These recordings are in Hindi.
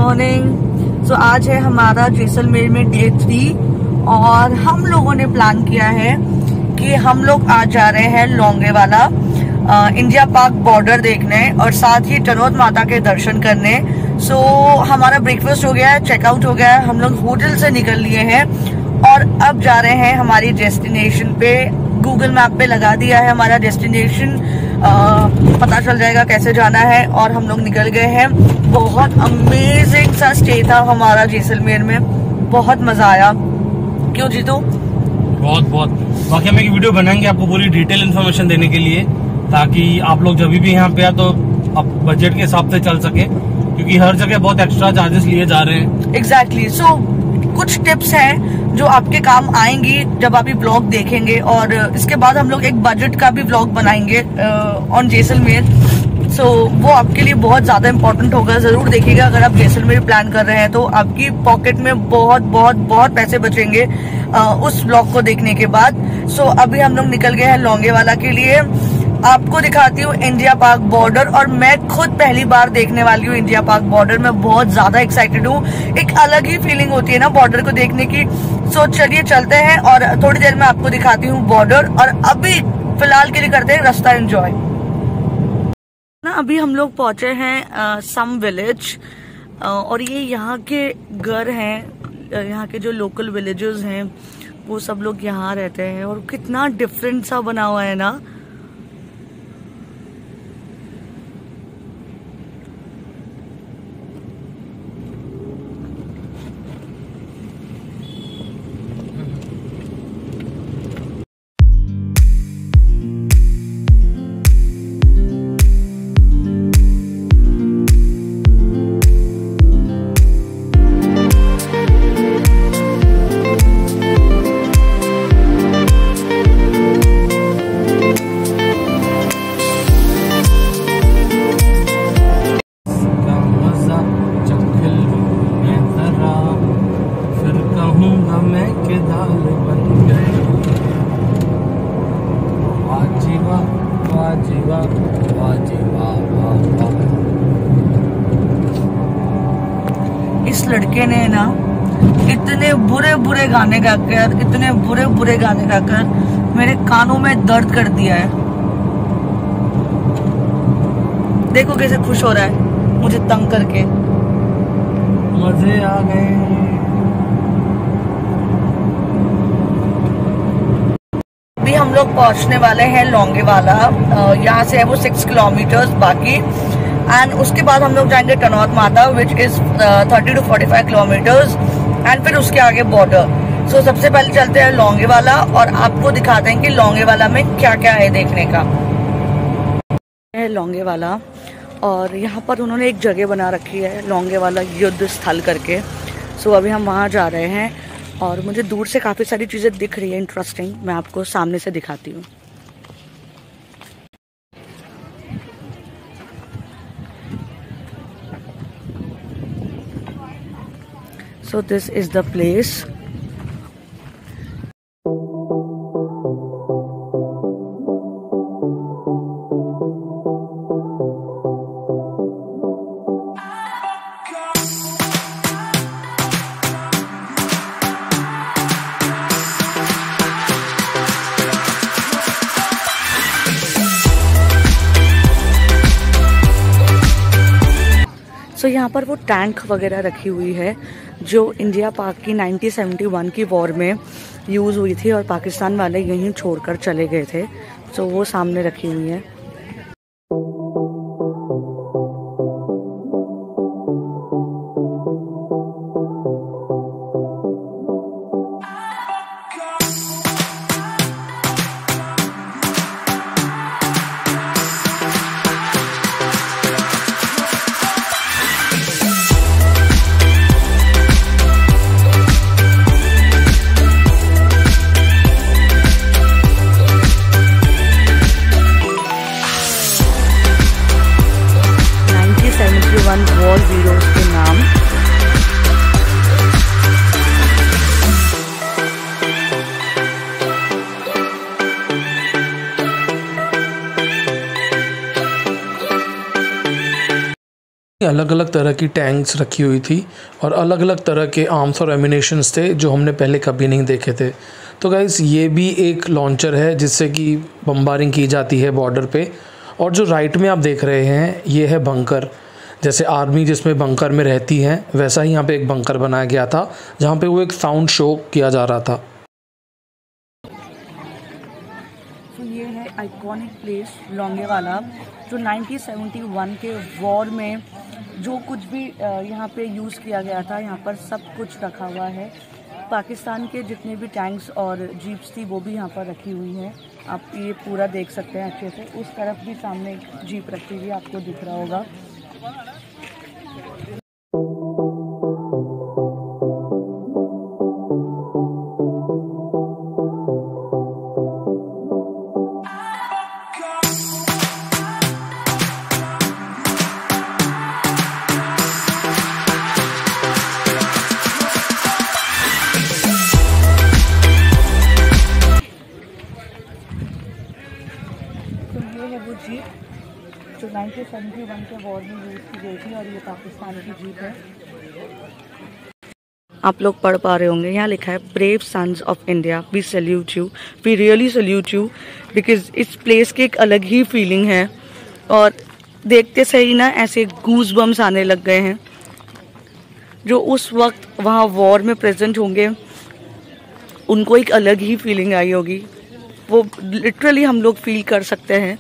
मॉर्निंग। सो आज है हमारा जैसलमेर में डे 3 और हम लोगों ने प्लान किया है कि हम लोग आज जा रहे हैं लोंगेवाला इंडिया पार्क बॉर्डर देखने और साथ ही टनोद माता के दर्शन करने। सो हमारा ब्रेकफास्ट हो गया है, चेकआउट हो गया है, हम लोग होटल से निकल लिए हैं और अब जा रहे हैं हमारी डेस्टिनेशन पे। गूगल मैप पे लगा दिया है हमारा डेस्टिनेशन, पता चल जाएगा कैसे जाना है और हम लोग निकल गए हैं। बहुत अमेजिंग सा स्टे था हमारा जैसलमेर में, बहुत मजा आया। क्यों जीतू? बहुत बाकी हम एक वीडियो बनाएंगे आपको पूरी डिटेल इन्फॉर्मेशन देने के लिए, ताकि आप लोग जब भी यहाँ पे आ तो आप बजट के हिसाब से चल सके, क्योंकि हर जगह बहुत एक्स्ट्रा चार्जेस लिए जा रहे हैं। एग्जैक्टली। सो कुछ टिप्स हैं जो आपके काम आएंगी जब आप ये ब्लॉग देखेंगे और इसके बाद हम लोग एक बजट का भी ब्लॉग बनाएंगे ऑन जैसलमेर। सो वो आपके लिए बहुत ज्यादा इम्पोर्टेंट होगा, जरूर देखिएगा। अगर आप जैसलमेर प्लान कर रहे हैं तो आपकी पॉकेट में बहुत पैसे बचेंगे उस ब्लॉग को देखने के बाद। सो अभी हम लोग निकल गए हैं लोंगेवाला के लिए। आपको दिखाती हूँ इंडिया पार्क बॉर्डर, और मैं खुद पहली बार देखने वाली हूँ इंडिया पार्क बॉर्डर। मैं बहुत ज्यादा एक्साइटेड हूँ, एक अलग ही फीलिंग होती है ना बॉर्डर को देखने की। सो चलिए चलते हैं और थोड़ी देर में आपको दिखाती हूँ बॉर्डर, और अभी फिलहाल के लिए करते हैं रास्ता एंजॉय ना। अभी हम लोग पहुंचे हैं सम विलेज, और ये यहाँ के घर हैं, यहाँ के जो लोकल विलेजेस हैं वो सब लोग यहाँ रहते हैं, और कितना डिफरेंट सा बना हुआ है ना। इस लड़के ने ना इतने बुरे गाने गाकर, इतने बुरे गाने गाकर मेरे कानों में दर्द कर दिया है। देखो कैसे खुश हो रहा है मुझे तंग करके। मजे आ गए। अभी हम लोग पहुंचने वाले हैं लोंगेवाला। यहाँ से है वो 6 किलोमीटर्स बाकी, एंड उसके बाद हम लोग जाएंगे टनोद माता which is 30 to 45 kilometres, and फिर उसके आगे बॉर्डर। सो सबसे पहले चलते हैं लोंगेवाला और आपको दिखाते हैं कि लोंगेवाला में क्या क्या है देखने का। है लोंगेवाला, और यहाँ पर उन्होंने एक जगह बना रखी है लोंगेवाला युद्ध स्थल करके। सो अभी हम वहाँ जा रहे हैं और मुझे दूर से काफ़ी सारी चीज़ें दिख रही है इंटरेस्टिंग, मैं आपको सामने से दिखाती हूँ। So this is the place. So यहाँ पर वो टैंक वगैरह रखी हुई है जो इंडिया पाक की 1971 की वॉर में यूज़ हुई थी और पाकिस्तान वाले यहीं छोड़कर चले गए थे। सो वो सामने रखी हुई है। अलग अलग तरह की टैंक्स रखी हुई थी और अलग अलग तरह के आर्म्स और एमिनेशंस थे जो हमने पहले कभी नहीं देखे थे। तो गाइस ये भी एक लॉन्चर है जिससे कि बम्बारिंग की जाती है बॉर्डर पे। और जो राइट में आप देख रहे हैं ये है बंकर। जैसे आर्मी जिसमें बंकर में रहती है वैसा ही यहाँ पे एक बंकर बनाया गया था जहाँ पे वो एक साउंड शो किया जा रहा था। तो ये है आइकॉनिक प्लेस लोंगेवाला जो 1971 के वॉर में जो कुछ भी यहाँ पे यूज़ किया गया था, यहाँ पर सब कुछ रखा हुआ है। पाकिस्तान के जितने भी टैंक्स और जीप्स थी वो भी यहाँ पर रखी हुई है। आप ये पूरा देख सकते हैं अच्छे से। उस तरफ भी सामने एक जीप रखी हुई आपको दिख रहा होगा। वो जीप जो 1971 के वॉर में यूज़ की गई थी और ये पाकिस्तान की जीप है। आप लोग पढ़ पा रहे होंगे, यहाँ लिखा है brave sons of India, we salute you, we really salute you, because इस प्लेस की एक अलग ही फीलिंग है। और देखते सही ना ऐसे गूज बम्स आने लग गए हैं। जो उस वक्त वहाँ वॉर में प्रेजेंट होंगे उनको एक अलग ही फीलिंग आई होगी, वो लिटरली हम लोग फील कर सकते हैं।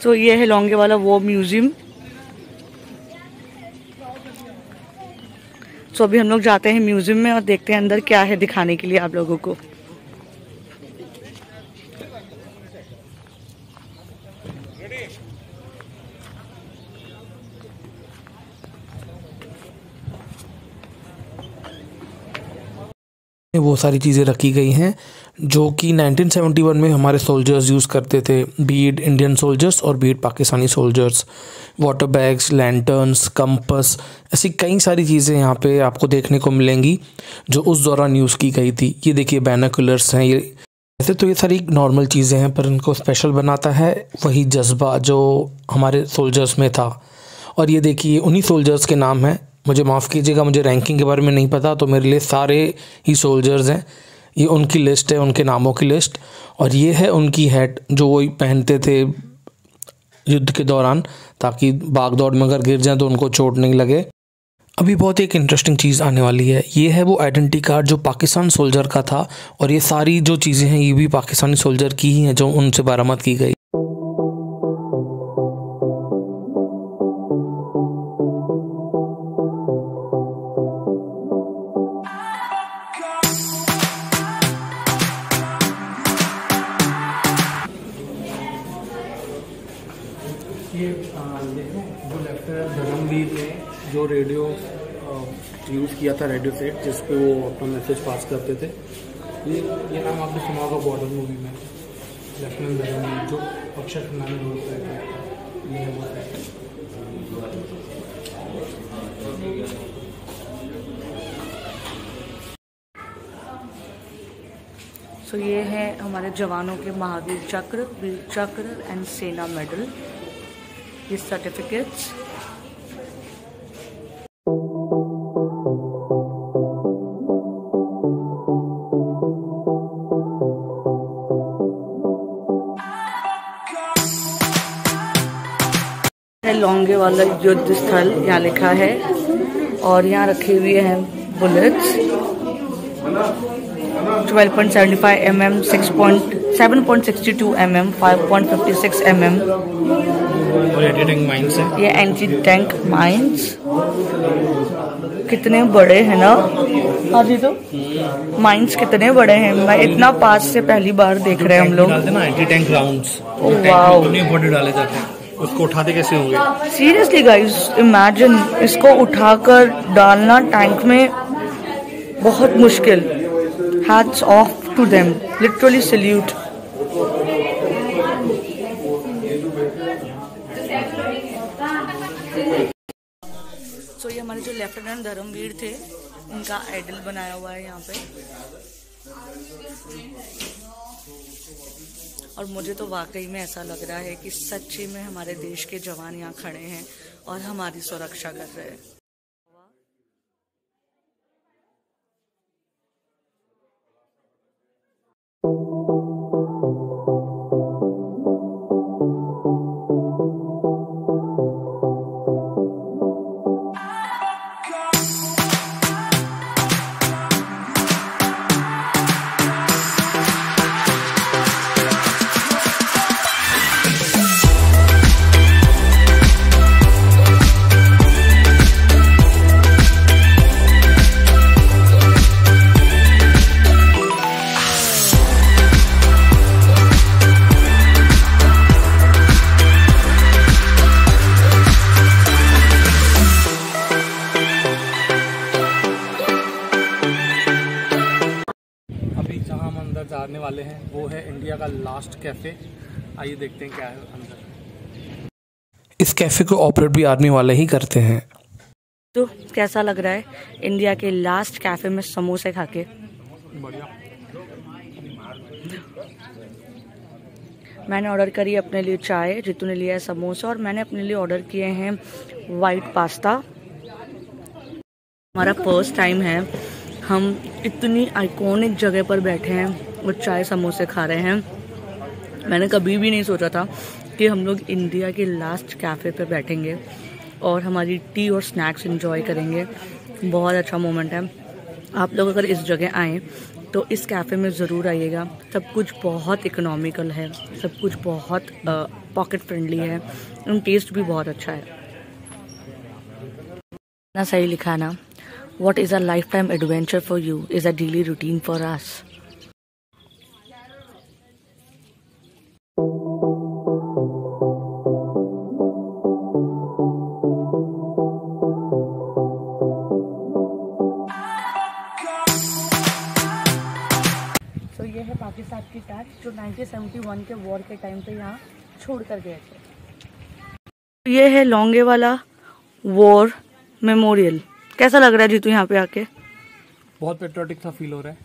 तो ये है लोंगेवाला वॉर म्यूजियम। तो अभी हम लोग जाते हैं म्यूजियम में और देखते हैं अंदर क्या है दिखाने के लिए आप लोगों को। वो सारी चीज़ें रखी गई हैं जो कि 1971 में हमारे सोल्जर्स यूज़ करते थे, बीट इंडियन सोल्जर्स और beat Pakistani soldiers. Water bags, lanterns, compass, ऐसी कई सारी चीज़ें यहाँ पे आपको देखने को मिलेंगी जो उस दौरान यूज़ की गई थी। ये देखिए बैनोकुलर्स हैं। ये वैसे तो ये सारी नॉर्मल चीज़ें हैं पर इनको स्पेशल बनाता है वही जज्बा जो हमारे सोल्जर्स में था। और ये देखिए उन्हीं सोल्जर्स के नाम हैं। मुझे माफ़ कीजिएगा, मुझे रैंकिंग के बारे में नहीं पता, तो मेरे लिए सारे ही सोल्जर्स हैं। ये उनकी लिस्ट है, उनके नामों की लिस्ट। और ये है उनकी हैट जो वो पहनते थे युद्ध के दौरान, ताकि भाग दौड़ में अगर गिर जाएं तो उनको चोट नहीं लगे। अभी बहुत एक इंटरेस्टिंग चीज़ आने वाली है। ये है वो आइडेंटिटी कार्ड जो पाकिस्तान सोल्जर का था और ये सारी जो चीज़ें हैं ये भी पाकिस्तानी सोल्जर की ही हैं जो उनसे बरामद की गई। ये जो लेफ्टिनेंट धर्मवीर ने जो रेडियो यूज़ किया था, रेडियो सेट जिस पे वो अपना मैसेज पास करते थे, ये नाम आपने सुना होगा बॉर्डर मूवी में, लेफ्टिनेंट धर्मवीर जो अक्षय खन्ना ने रोल किया था। ये है वो सेट। तो ये है हमारे जवानों के महावीर चक्र, वीर चक्र एंड सेना मेडल, ये सर्टिफिकेट्स। लोंगेवाला युद्ध स्थल यहाँ लिखा है और यहाँ रखे हुए हैं बुलेट्स 12.75 mm, 7.62 mm, 5.56 mm। और एंटी टैंक माइंस है। ये एंटी टैंक माइंस कितने बड़े हैं ना। हाँ जी, तो माइंस कितने बड़े हैं, मैं इतना पास से पहली बार देख रहे हैं हम लोग। एंटी टैंक राउंड्स बॉडी डाले जाते हैं, उसको उठाते कैसे होंगे? सीरियसली गाइस, इमेजिन इसको उठाकर डालना टैंक में, बहुत मुश्किल। Hats off to them, literally salute। So ये हमारे जो लेफ्टिनेंट धर्मवीर थे उनका आइडल बनाया हुआ है यहाँ पे। और मुझे तो वाकई में ऐसा लग रहा है कि सच्ची में हमारे देश के जवान यहाँ खड़े हैं और हमारी सुरक्षा कर रहे हैं। जाने वाले हैं वो है इंडिया का लास्ट कैफ़े। आइए देखते हैं क्या है अंदर। इस कैफ़े को ऑपरेट भी आर्मी वाले ही करते हैं। तो कैसा लग रहा है इंडिया के लास्ट कैफ़े में समोसे खा के? बढ़िया। मैंने ऑर्डर करी अपने लिए चाय, रितु ने लिया है समोसा और मैंने अपने लिए ऑर्डर किए हैं वाइट पास्ता। हमारा फर्स्ट टाइम है, हम इतनी आइकॉनिक जगह पर बैठे हैं और चाय समोसे खा रहे हैं। मैंने कभी भी नहीं सोचा था कि हम लोग इंडिया के लास्ट कैफ़े पे बैठेंगे और हमारी टी और स्नैक्स एंजॉय करेंगे। बहुत अच्छा मोमेंट है। आप लोग अगर इस जगह आएँ तो इस कैफ़े में ज़रूर आइएगा। सब कुछ बहुत इकोनॉमिकल है, सब कुछ बहुत पॉकेट फ्रेंडली है और टेस्ट भी बहुत अच्छा है ना। सही लिखा है ना, What is a lifetime adventure for you is a daily routine for us. So ये है पाकिस्तान की टैक्स जो 1971 के वॉर के टाइम पे यहाँ छोड़ कर गए थे। ये है लौंगे वाला वॉर मेमोरियल। कैसा लग रहा है जीतू यहाँ पे आके? बहुत पेट्रियोटिक सा फील हो रहा है।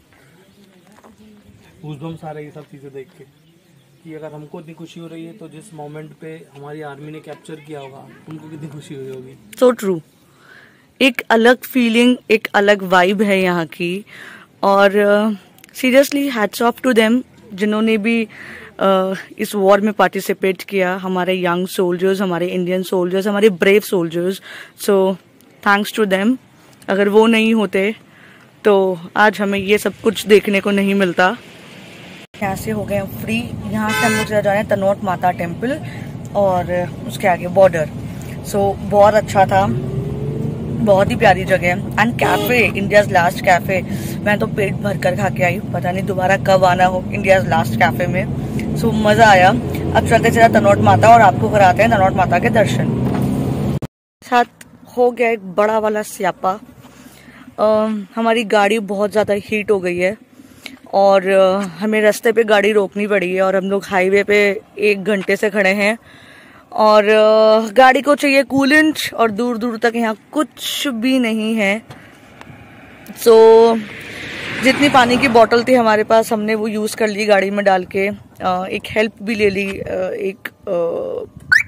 गूज़बम्स आ रही है सब चीज़ें देख के कि अगर हमको इतनी खुशी हो रही है तो जिस मोमेंट पे हमारी आर्मी ने कैप्चर किया होगा उनको कितनी खुशी हुई होगी। So true. एक अलग फीलिंग, एक अलग वाइब है यहाँ की। और seriously hats off to them जिन्होंने भी इस वॉर में पार्टिसिपेट किया। हमारे यंग सोल्जर्स, हमारे इंडियन सोल्जर्स, हमारे brave soldiers. So thanks to them. अगर वो नहीं होते तो आज हमें ये सब कुछ देखने को नहीं मिलता। यहाँ से हो गए फ्री। यहाँ से हम लोग चले जा रहे हैं तनोट माता टेम्पल और उसके आगे बॉर्डर। सो बहुत अच्छा था, बहुत ही प्यारी जगह है। And cafe, India's last cafe, मैं तो पेट भर कर खा के आई। पता नहीं दोबारा कब आना हो इंडियाज लास्ट कैफे में। सो मज़ा आया। अब चलते चला तनोट माता और आपको कराते हैं तनोट माता के दर्शन। साथ हो गया एक बड़ा वाला स्यापा। हमारी गाड़ी बहुत ज़्यादा हीट हो गई है और हमें रास्ते पे गाड़ी रोकनी पड़ी है और हम लोग हाईवे पे 1 घंटे से खड़े हैं और गाड़ी को चाहिए कूलेंट और दूर दूर तक यहाँ कुछ भी नहीं है। सो जितनी पानी की बोतल थी हमारे पास हमने वो यूज़ कर ली गाड़ी में डाल के। एक हेल्प भी ले ली एक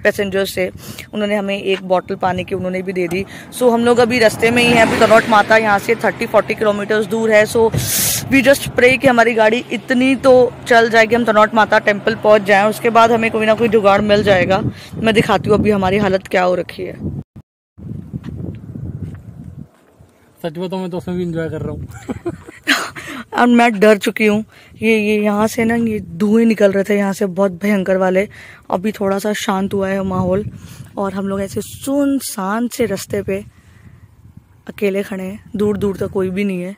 पैसेंजर से, उन्होंने हमें 1 बोतल पानी की उन्होंने भी दे दी। सो हम लोग अभी रास्ते में ही हैं। अभी तनोट माता यहाँ से 30-40 किलोमीटर्स दूर है। सो वी जस्ट प्रे कि हमारी गाड़ी इतनी तो चल जाएगी, हम तनोट माता टेम्पल पहुँच जाएं। उसके बाद हमें कोई ना कोई जुगाड़ मिल जाएगा। मैं दिखाती हूँ अभी हमारी हालत क्या हो रखी है। सच बताऊं मैं तो उसमें भी इंजॉय कर रहा हूँ। और मैं डर चुकी हूँ। ये यहाँ से ना ये धुएं निकल रहे थे यहाँ से बहुत भयंकर वाले। अभी थोड़ा सा शांत हुआ है माहौल और हम लोग ऐसे सुनसान से रास्ते पे अकेले खड़े हैं। दूर दूर तक कोई भी नहीं है।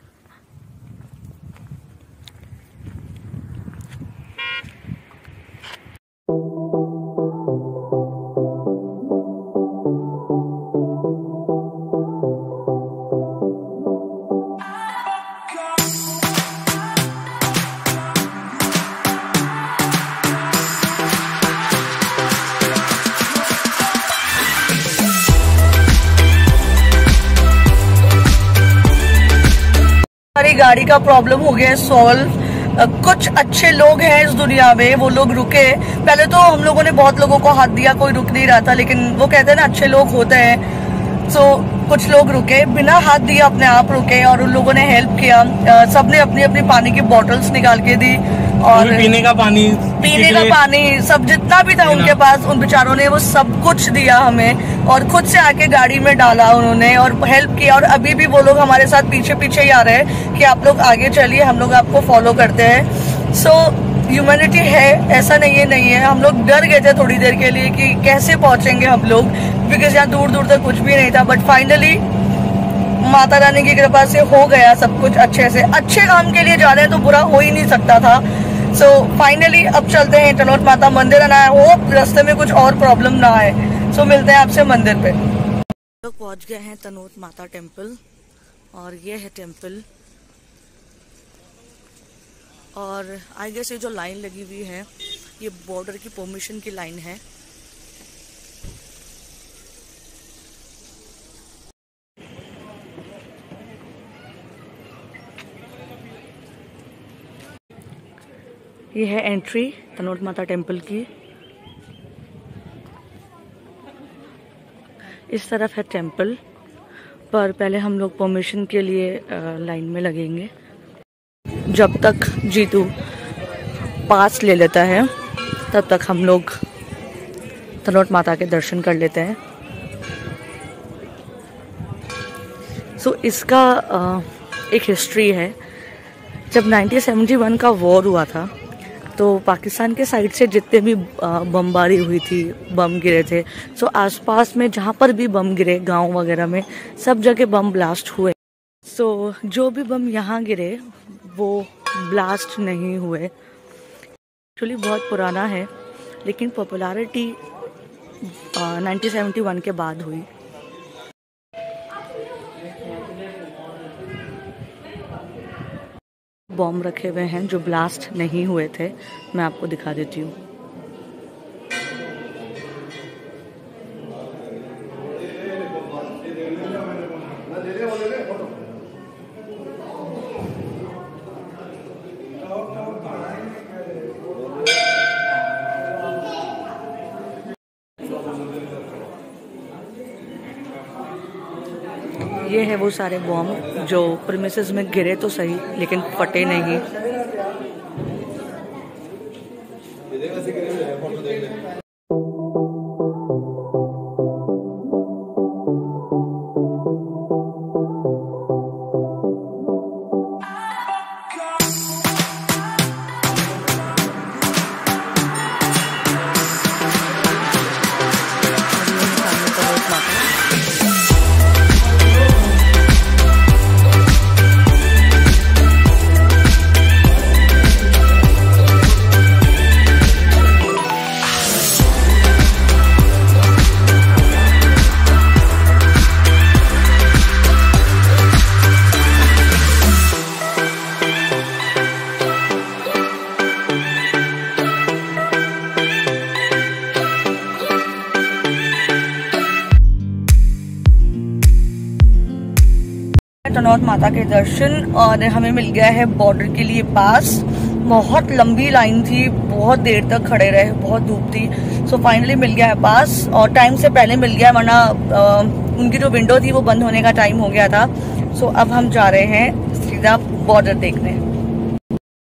हमारी गाड़ी का प्रॉब्लम हो गया है सॉल्व। कुछ अच्छे लोग हैं इस दुनिया में, वो लोग रुके। पहले तो हम लोगों ने बहुत लोगों को हाथ दिया, कोई रुक नहीं रहा था, लेकिन वो कहते हैं ना अच्छे लोग होते हैं। सो कुछ लोग रुके, बिना हाथ दिए अपने आप रुके और उन लोगों ने हेल्प किया। सबने अपनी अपनी पानी की बोतल्स निकाल के दी और पीने का पानी सब जितना भी था उनके पास, उन बेचारों ने वो सब कुछ दिया हमें और खुद से आके गाड़ी में डाला उन्होंने और हेल्प किया। और अभी भी वो लोग हमारे साथ पीछे पीछे ही आ रहे हैं कि आप लोग आगे चलिए, हम लोग आपको फॉलो करते हैं। सो ह्यूमैनिटी है, ऐसा नहीं है। हम लोग डर गए थे थोड़ी देर के लिए कि कैसे पहुंचेंगे हम लोग, बिकॉज यहाँ दूर दूर तक कुछ भी नहीं था। बट फाइनली माता रानी की कृपा से हो गया सब कुछ अच्छे से। अच्छे काम के लिए जा रहे हैं तो बुरा हो ही नहीं सकता था। सो फाइनली अब चलते हैं तनोट माता मंदिर, एंड आई होप रास्ते में कुछ और प्रॉब्लम ना आए। सो मिलते हैं आपसे मंदिर पे। लोग पहुंच गए हैं तनोट माता टेम्पल और ये है टेम्पल। और आई गेस ये जो लाइन लगी हुई है ये बॉर्डर की परमिशन की लाइन है। ये है एंट्री तनोट माता टेम्पल की। इस तरफ है टेम्पल, पर पहले हम लोग परमिशन के लिए लाइन में लगेंगे। जब तक जीतू पास ले लेता है तब तक हम लोग तनोट माता के दर्शन कर लेते हैं। सो इसका एक हिस्ट्री है। जब 1971 का वॉर हुआ था तो पाकिस्तान के साइड से जितने भी बमबारी हुई थी, बम गिरे थे, सो आसपास में जहाँ पर भी बम गिरे, गांव वगैरह में सब जगह बम ब्लास्ट हुए। सो जो भी बम यहाँ गिरे वो ब्लास्ट नहीं हुए। एक्चुअली बहुत पुराना है, लेकिन पॉपुलैरिटी 1971 के बाद हुई। बॉम्ब रखे हुए हैं जो ब्लास्ट नहीं हुए थे, मैं आपको दिखा देती हूँ। ये है वो सारे बॉम्ब जो प्रीमिसेस में गिरे तो सही लेकिन फटे नहीं। तनोट माता के दर्शन और हमें मिल गया है बॉर्डर के लिए पास। बहुत लंबी लाइन थी, बहुत देर तक खड़े रहे, बहुत धूप थी। सो फाइनली मिल गया है पास और टाइम से पहले मिल गया, वरना उनकी जो विंडो थी वो बंद होने का टाइम हो गया था। सो अब हम जा रहे हैं सीधा बॉर्डर देखने।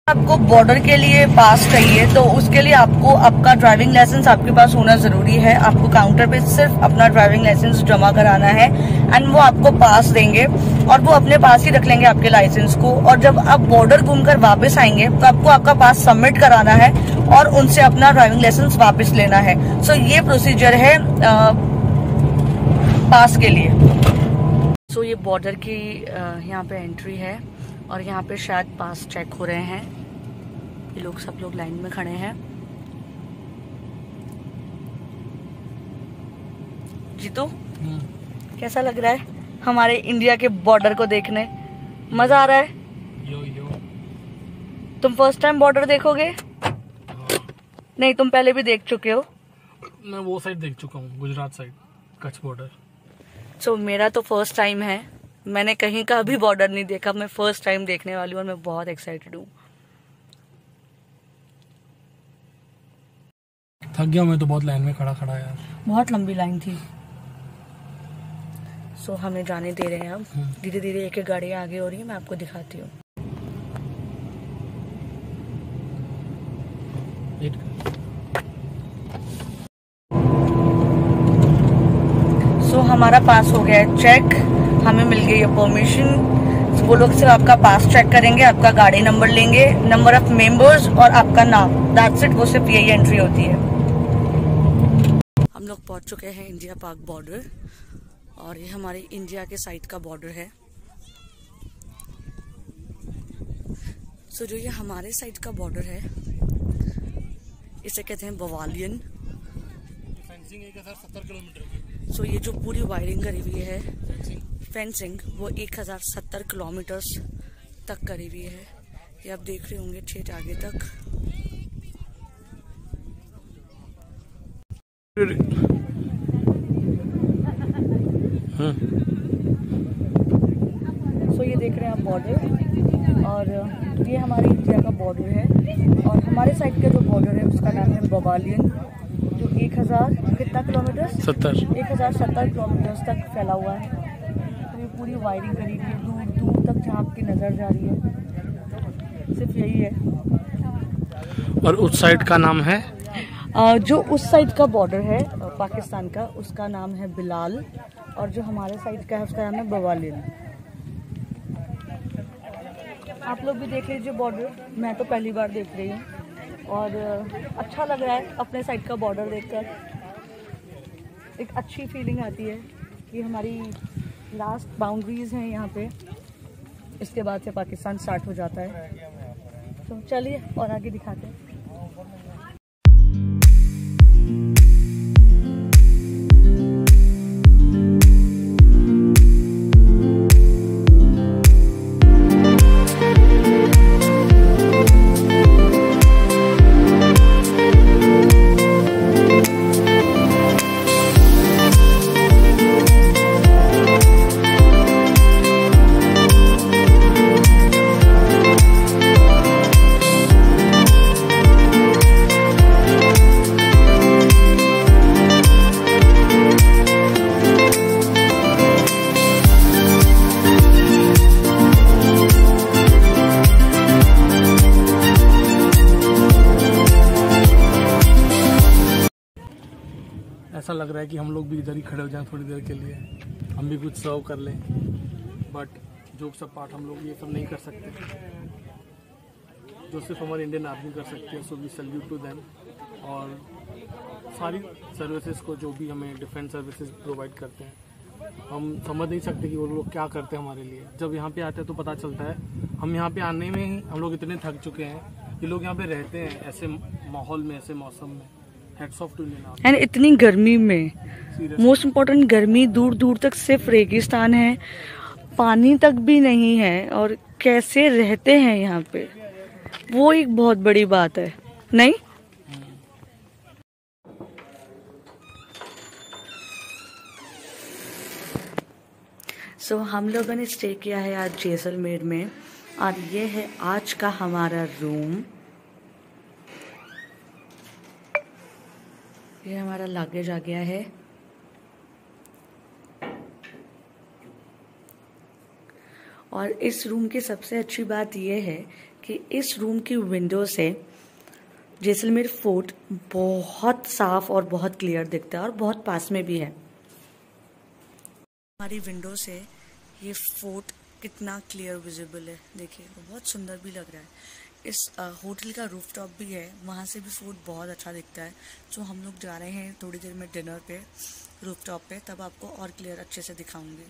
आपको बॉर्डर के लिए पास चाहिए तो उसके लिए आपको आपका ड्राइविंग लाइसेंस आपके पास होना जरूरी है। आपको काउंटर पे सिर्फ अपना ड्राइविंग लाइसेंस जमा कराना है एंड वो आपको पास देंगे और वो अपने पास ही रख लेंगे आपके लाइसेंस को। और जब आप बॉर्डर घूमकर वापस आएंगे तो आपको आपका पास सबमिट कराना है और उनसे अपना ड्राइविंग लाइसेंस वापस लेना है। सो ये प्रोसीजर है पास के लिए। सो ये बॉर्डर की यहाँ पे एंट्री है और यहाँ पे शायद पास चेक हो रहे हैं। ये लोग सब लोग लाइन में खड़े हैं। जीतू कैसा लग रहा है हमारे इंडिया के बॉर्डर को देखने? मजा आ रहा है? यो। तुम फर्स्ट टाइम बॉर्डर देखोगे? नहीं, तुम पहले भी देख चुके हो। मैं वो साइड देख चुका हूँ, गुजरात साइड, कच्छ बॉर्डर। सो मेरा तो फर्स्ट टाइम है मैंने कहीं का भी बॉर्डर नहीं देखा, मैं फर्स्ट टाइम देखने वाली हूँ और मैं बहुत एक्साइटेड हूँ। थक गया मैं तो बहुत लाइन में खड़ा खड़ा यार, बहुत लंबी लाइन थी। सो हमें जाने दे रहे हैं अब, धीरे धीरे एक एक गाड़ी आगे हो रही है, मैं आपको दिखाती हूँ। सो हमारा पास हो गया है चेक, हमें मिल गई है परमिशन। वो लोग सिर्फ आपका पास चेक करेंगे, आपका गाड़ी नंबर लेंगे, नंबर ऑफ मेंबर्स और आपका नाम, दैट्स इट। वो सिर्फ यही एंट्री होती है। हम लोग पहुंच चुके हैं इंडिया पाक बॉर्डर और ये हमारे इंडिया के साइड का बॉर्डर है। सो जो ये हमारे साइड का बॉर्डर है इसे कहते हैं बवालियन। फेंसिंग 1070 किलोमीटर की। सो ये जो पूरी वायरिंग करी हुई है फेंसिंग वो 1070 किलोमीटर्स तक करी हुई है। ये आप देख रहे होंगे छेद आगे तक। सो ये देख रहे हैं आप बॉर्डर, और ये हमारे इंडिया का बॉर्डर है और हमारे साइड का जो बॉर्डर है उसका नाम है बवालियन, जो 1000 कितना किलोमीटर 1070 किलोमीटर तक फैला हुआ है। तो ये पूरी वायरिंग करी हुई है दूर दूर तक जहाँ आपकी नज़र जा रही है, सिर्फ यही है। और उस साइड का नाम है जो उस साइड का बॉर्डर है पाकिस्तान का, उसका नाम है बिलाल, और जो हमारे साइड का है उसका नाम है बवालिन। आप लोग भी देख लीजिए बॉर्डर, मैं तो पहली बार देख रही हूँ और अच्छा लग रहा है अपने साइड का बॉर्डर देखकर। एक अच्छी फीलिंग आती है कि हमारी लास्ट बाउंड्रीज हैं यहाँ पे, इसके बाद से पाकिस्तान स्टार्ट हो जाता है। तो चलिए और आगे दिखाते हैं। ऐसा लग रहा है कि हम लोग भी इधर ही खड़े हो जाएं थोड़ी देर के लिए, हम भी कुछ सर्व कर लें, बट जो सब पार्ट हम लोग ये सब नहीं कर सकते, जो सिर्फ हमारे इंडियन आदमी कर सकते हैं। So we salute to them. और सारी सर्विसेज को जो भी हमें डिफेंस सर्विसेज प्रोवाइड करते हैं, हम समझ नहीं सकते कि वो लोग क्या करते हैं हमारे लिए। जब यहाँ पे आते हैं तो पता चलता है। हम यहाँ पे आने में ही हम लोग इतने थक चुके हैं कि लोग यहाँ पे रहते हैं ऐसे माहौल में, ऐसे मौसम में। Heads off to Indian. And इतनी गर्मी में, मोस्ट इम्पोर्टेंट गर्मी, दूर दूर तक सिर्फ रेगिस्तान है, पानी तक भी नहीं है, और कैसे रहते हैं यहाँ पे, वो एक बहुत बड़ी बात है नहीं। सो हम लोगों ने स्टे किया है आज जैसलमेर में, और ये है आज का हमारा रूम। ये हमारा लगेज आ गया है। और इस रूम की सबसे अच्छी बात यह है कि इस रूम की विंडो से जैसलमेर फोर्ट बहुत साफ और बहुत क्लियर दिखता है, और बहुत पास में भी है। हमारी विंडो से ये फोर्ट कितना क्लियर विजिबल है, देखिए वो बहुत सुंदर भी लग रहा है। इस होटल का रूफटॉप भी है, वहाँ से भी फोर्ट बहुत अच्छा दिखता है। तो हम लोग जा रहे हैं थोड़ी देर में डिनर पे रूफटॉप पे, तब आपको और क्लियर अच्छे से दिखाऊंगी।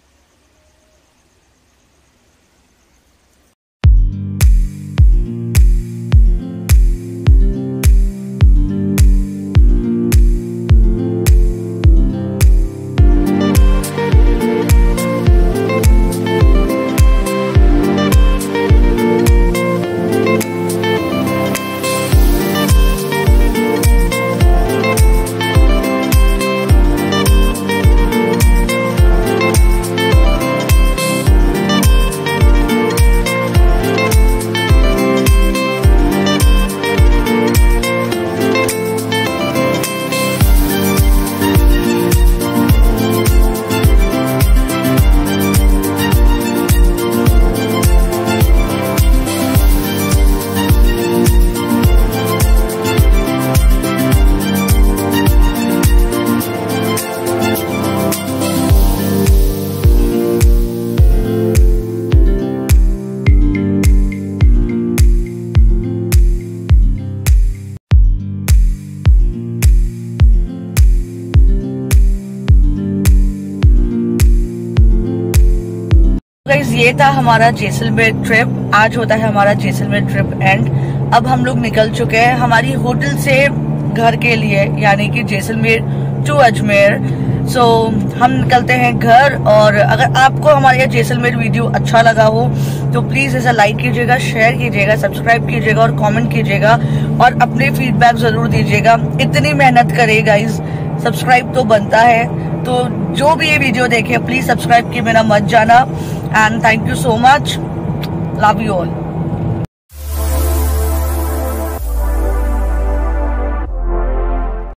ये था हमारा जैसलमेर ट्रिप। आज होता है हमारा जैसलमेर ट्रिप एंड अब हम लोग निकल चुके हैं हमारी होटल से घर के लिए, यानी कि जैसलमेर टू अजमेर। सो हम निकलते हैं घर। और अगर आपको हमारा ये जैसलमेर वीडियो अच्छा लगा हो तो प्लीज इसे लाइक कीजिएगा, शेयर कीजिएगा, सब्सक्राइब कीजिएगा और कमेंट कीजिएगा और अपने फीडबैक जरूर दीजिएगा। इतनी मेहनत करे गाइज, सब्सक्राइब तो बनता है। तो जो भी ये वीडियो देखे प्लीज सब्सक्राइब किए बिना मत जाना। And thank you so much, love you all.